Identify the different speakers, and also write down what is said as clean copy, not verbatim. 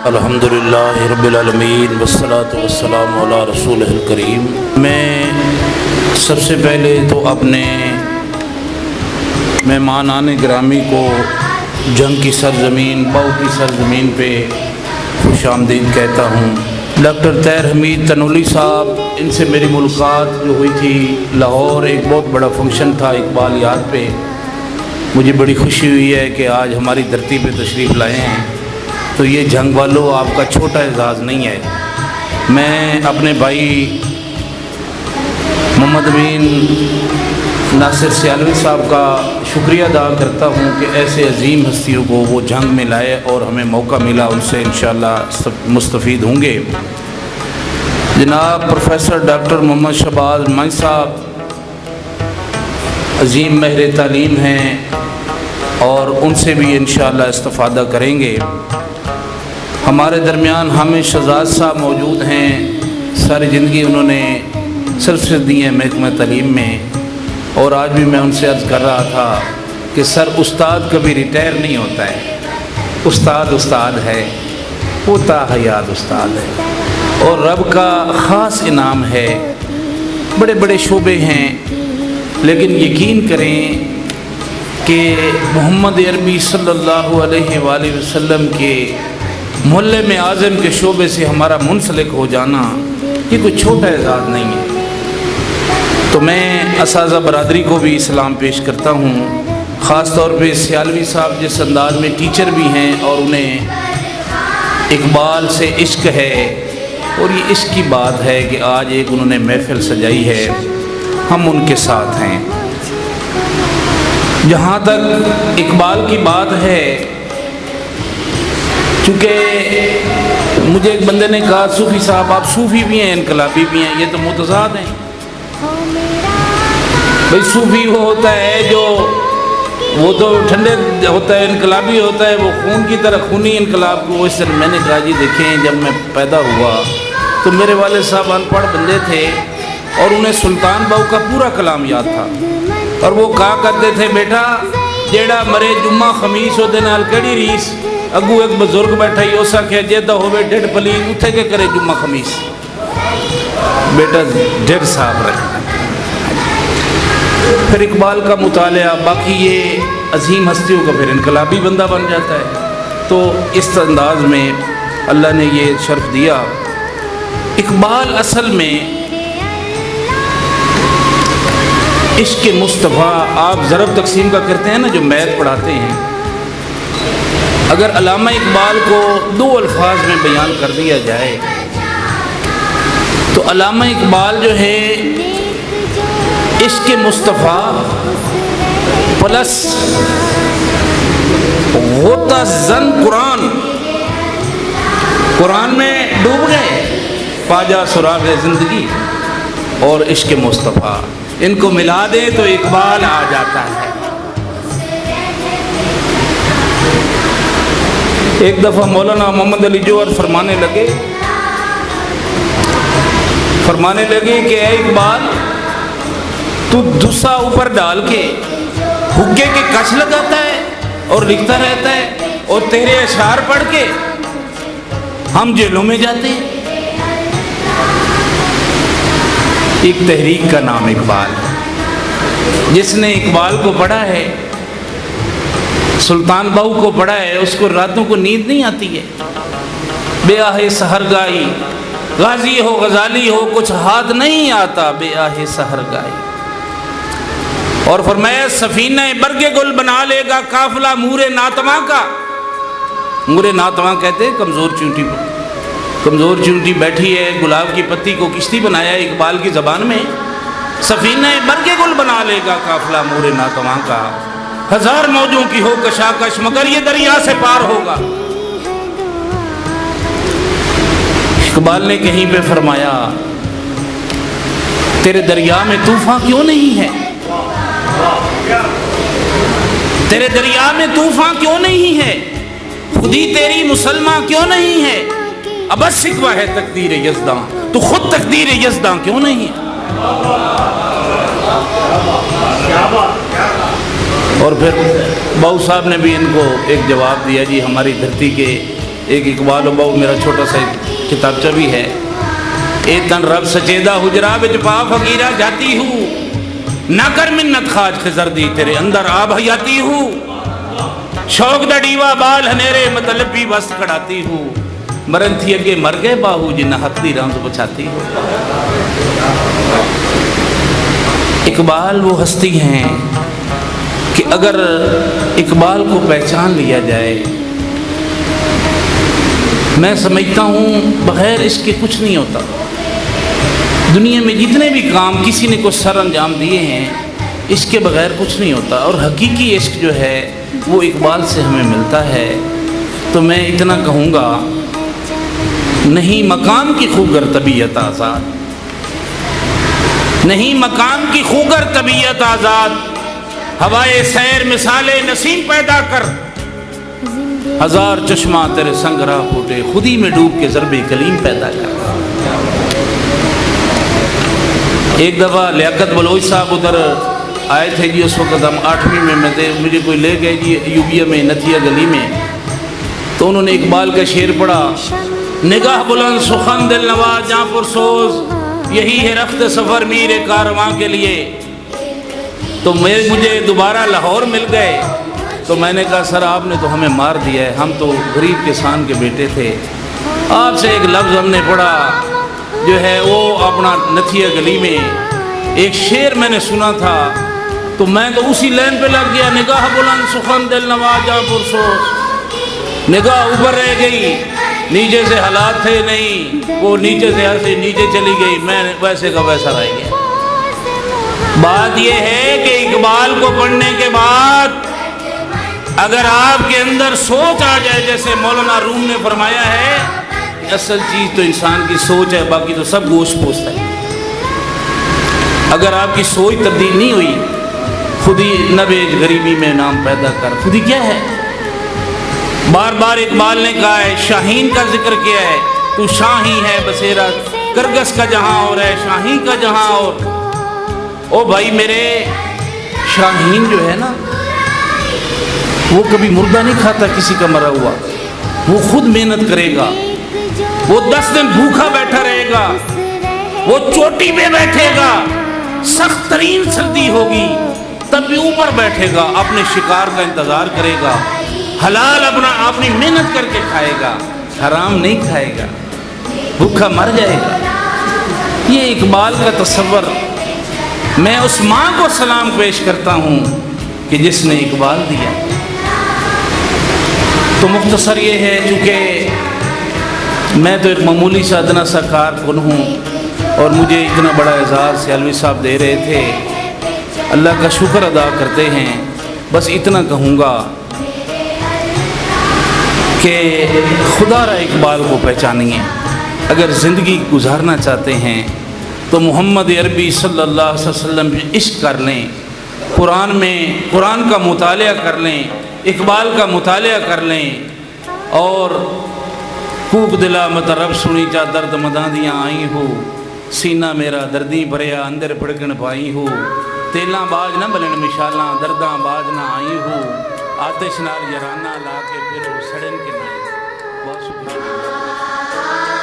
Speaker 1: الحمدللہ رب العالمین والصلاة والسلام علی رسولہ الکریم۔ میں سب سے پہلے تو اپنے مہمانان گرامی کو جنگ کی سرزمین باؤ کی سرزمین پہ خوش آمدید کہتا ہوں۔ ڈاکٹر طاہر حمید تنولی صاحب، ان سے میری ملاقات جو ہوئی تھی لاہور، ایک بہت بڑا فنکشن تھا اقبال یاد پہ۔ مجھے بڑی خوشی ہوئی ہے کہ آج ہماری دھرتی پہ تشریف لائے ہیں، تو یہ جنگ والوں آپ کا چھوٹا اعزاز نہیں ہے۔ میں اپنے بھائی محمد امین ناصر سیالوی صاحب کا شکریہ ادا کرتا ہوں کہ ایسے عظیم ہستیوں کو وہ جنگ میں لائے اور ہمیں موقع ملا، ان سے انشاءاللہ مستفید ہوں گے۔ جناب پروفیسر ڈاکٹر محمد شہباز منچ صاحب عظیم ماہر تعلیم ہیں اور ان سے بھی انشاءاللہ استفادہ کریں گے۔ ہمارے درمیان حامد شہزاد صاحب موجود ہیں، ساری زندگی انہوں نے سرسد دی ہے محکمہ تعلیم میں، اور آج بھی میں ان سے عرض کر رہا تھا کہ سر استاد کبھی ریٹائر نہیں ہوتا ہے، استاد استاد ہے، وہ تا حیات استاد ہے، اور رب کا خاص انعام ہے۔ بڑے بڑے شعبے ہیں، لیکن یقین کریں کہ محمد عربی صلی اللہ علیہ وآلہ وسلم کے معلم اعظم کے شعبے سے ہمارا منسلک ہو جانا یہ کوئی چھوٹا اعزاز نہیں ہے۔ تو میں اساتذہ برادری کو بھی سلام پیش کرتا ہوں، خاص طور پہ سیالوی صاحب جس انداز میں ٹیچر بھی ہیں اور انہیں اقبال سے عشق ہے، اور یہ عشق کی بات ہے کہ آج ایک انہوں نے محفل سجائی ہے، ہم ان کے ساتھ ہیں۔ جہاں تک اقبال کی بات ہے، چونکہ مجھے ایک بندے نے کہا صوفی صاحب آپ صوفی بھی ہیں انقلابی بھی ہیں، یہ تو متضاد ہیں۔ بھئی صوفی وہ ہوتا ہے جو وہ تو ٹھنڈے ہوتا ہے، انقلابی ہوتا ہے وہ خون کی طرح خونی انقلاب کو۔ اس طرح میں نے کہا جی دیکھیں، جب میں پیدا ہوا تو میرے والد صاحب ان پڑھ بندے تھے اور انہیں سلطان باؤ کا پورا کلام یاد تھا، اور وہ کہا کرتے تھے بیٹا جیڑا مرے جمعہ خمیس ہو دے نال کیڑی ریس، اگو ایک بزرگ بیٹھا ہی اسا کہ جیدہ ہوئے ڈیڑھ پلیگ اتھے کے کرے جمعہ خمیس، بیٹا ڈیڑھ صاحب رہے۔ پھر اقبال کا مطالعہ، باقی یہ عظیم ہستیوں کا پھر انقلابی بندہ بن جاتا ہے۔ تو اس انداز میں اللہ نے یہ شرف دیا۔ اقبال اصل میں عشق مصطفیٰ، آپ ضرب تقسیم کا کرتے ہیں نا جو میتھ پڑھاتے ہیں، اگر علامہ اقبال کو دو الفاظ میں بیان کر دیا جائے تو علامہ اقبال جو ہے عشق مصطفیٰ پلس غوطہ زن قرآن میں ڈوب گئے، پاجا سراغ زندگی اور عشق مصطفیٰ، ان کو ملا دیں تو اقبال آ جاتا ہے۔ ایک دفعہ مولانا محمد علی جوہر فرمانے لگے کہ اے اقبال تو دھسا اوپر ڈال کے حکے کے کش لگاتا ہے اور لکھتا رہتا ہے، اور تیرے اشعار پڑھ کے ہم جیلوں میں جاتے ہیں۔ ایک تحریک کا نام اقبال ہے، جس نے اقبال کو پڑھا ہے، سلطان باہو کو پڑھا ہے، اس کو راتوں کو نیند نہیں آتی ہے۔ بے آہ سحرگائی، غازی ہو غزالی ہو کچھ ہاتھ نہیں آتا، بے آہ سحرگائی۔ اور فرمایا سفینہ برگ گل بنا لے گا قافلہ مور ناتواں کا۔ مور ناتواں کہتے ہیں کمزور چونٹی بیٹھی ہے، گلاب کی پتی کو کشتی بنایا ہے اقبال کی زبان میں۔ سفینہ برگ گل بنا لے گا قافلہ مور ناتواں کا، ہزار موجوں کی ہو کشاکش مگر یہ دریا سے پار ہوگا۔ اقبال نے کہیں پہ فرمایا تیرے دریا میں طوفان کیوں نہیں ہے؟ تیرے دریا میں طوفان کیوں نہیں ہے؟ خودی تیری مسلمان کیوں نہیں ہے؟ ابس شکوہ ہے تقدیر یزداں، تو خود تقدیر یزداں کیوں نہیں ہے؟ اور پھر باؤ صاحب نے بھی ان کو ایک جواب دیا جی، ہماری دھرتی کے ایک اقبال و باؤ میرا چھوٹا سا کتابچہ بھی ہے، اے تن رب سچیدہ حجرا بچ پا فقیرہ جاتی ہوں، نہ کر منت خاج خزر دی تیرے اندر آب حیاتی ہوں، شوق دا ڈیوا بال ہنیرے مطلب بھی بس کڑاتی ہوں، مرن تھی اگے مر گئے باہو جنہ حق دی رانز بچاتی ہوں۔ اقبال وہ ہستی ہیں کہ اگر اقبال کو پہچان لیا جائے، میں سمجھتا ہوں بغیر اس کے کچھ نہیں ہوتا۔ دنیا میں جتنے بھی کام کسی نے کو سر انجام دیے ہیں، اس کے بغیر کچھ نہیں ہوتا، اور حقیقی عشق جو ہے وہ اقبال سے ہمیں ملتا ہے۔ تو میں اتنا کہوں گا، نہیں مقام کی خوگر طبیعت آزاد، نہیں مقام کی خوگر طبیعت آزاد، ہوائے سیر مثال نسیم پیدا کر، ہزار چشمہ تیرے سنگ راہ پھوٹے، خودی میں ڈوب کے ضرب کلیم پیدا کر۔ ایک دفعہ لیاقت بلوچ صاحب ادھر آئے تھے جی، اس وقت ہم 8ویں میں تھے، مجھے کوئی لے گئے جی ایوبیہ میں نتھیا گلی میں، تو انہوں نے اقبال کا شعر پڑھا، نگاہ بلند سخن دل نواز جہاں پرسوز، یہی ہے رخت سفر میر کارواں کے لیے۔ تو مجھے دوبارہ لاہور مل گئے، تو میں نے کہا سر آپ نے تو ہمیں مار دیا ہے، ہم تو غریب کسان کے بیٹے تھے، آپ سے ایک لفظ ہم نے پڑھا جو ہے وہ اپنا نتھیا گلی میں ایک شعر میں نے سنا تھا، تو میں تو اسی لین پہ لگ گیا، نگاہ بلند سخن دل نواز جہاں پرسوز، نگاہ اوپر رہ گئی، نیچے سے حالات تھے نہیں، وہ نیچے سے ایسے نیچے چلی گئی، میں ویسے کا ویسا رہ گیا۔ بات یہ ہے کہ اقبال کو پڑھنے کے بعد اگر آپ کے اندر سوچ آ جائے، جیسے مولانا روم نے فرمایا ہے، اصل چیز تو انسان کی سوچ ہے، باقی تو سب گوشت پوست ہے۔ اگر آپ کی سوچ تبدیل نہیں ہوئی، خودی نہ بیچ غریبی میں نام پیدا کر، خودی کیا ہے؟ بار بار اقبال نے کہا ہے، شاہین کا ذکر کیا ہے، تو شاہی ہے بسیرا، کرگس کا جہاں اور ہے شاہین کا جہاں اور۔ او بھائی میرے، شاہین جو ہے نا وہ کبھی مردہ نہیں کھاتا کسی کا مرا ہوا، وہ خود محنت کرے گا، وہ 10 دن بھوکا بیٹھا رہے گا، وہ چوٹی پہ بیٹھے گا، سخت ترین سردی ہوگی تب بھی اوپر بیٹھے گا، اپنے شکار کا انتظار کرے گا، حلال اپنی محنت کر کے کھائے گا، حرام نہیں کھائے گا، بھوکا مر جائے گا۔ یہ اقبال کا تصور، میں اس ماں کو سلام پیش کرتا ہوں کہ جس نے اقبال دیا۔ تو مختصر یہ ہے، چونکہ میں تو ایک معمولی سا ادنا سا کارکن ہوں اور مجھے اتنا بڑا اعزاز سیالوی صاحب دے رہے تھے، اللہ کا شکر ادا کرتے ہیں۔ بس اتنا کہوں گا کہ خدا را اقبال کو پہچانیے، اگر زندگی گزارنا چاہتے ہیں تو محمد عربی صلی اللہ علیہ وسلم عشق کر لیں، قرآن کا مطالعہ کر لیں، اقبال کا مطالعہ کر لیں، اور کوک دلا مترب سنی چا درد مداں دیاں آئی ہو، سینہ میرا دردی بھریا اندر پھڑکن پائی ہو، تیلاں باج نہ بلن مشالاں درداں باج نہ آئی ہو، آتش نال یارانہ لا کے پھر سڑے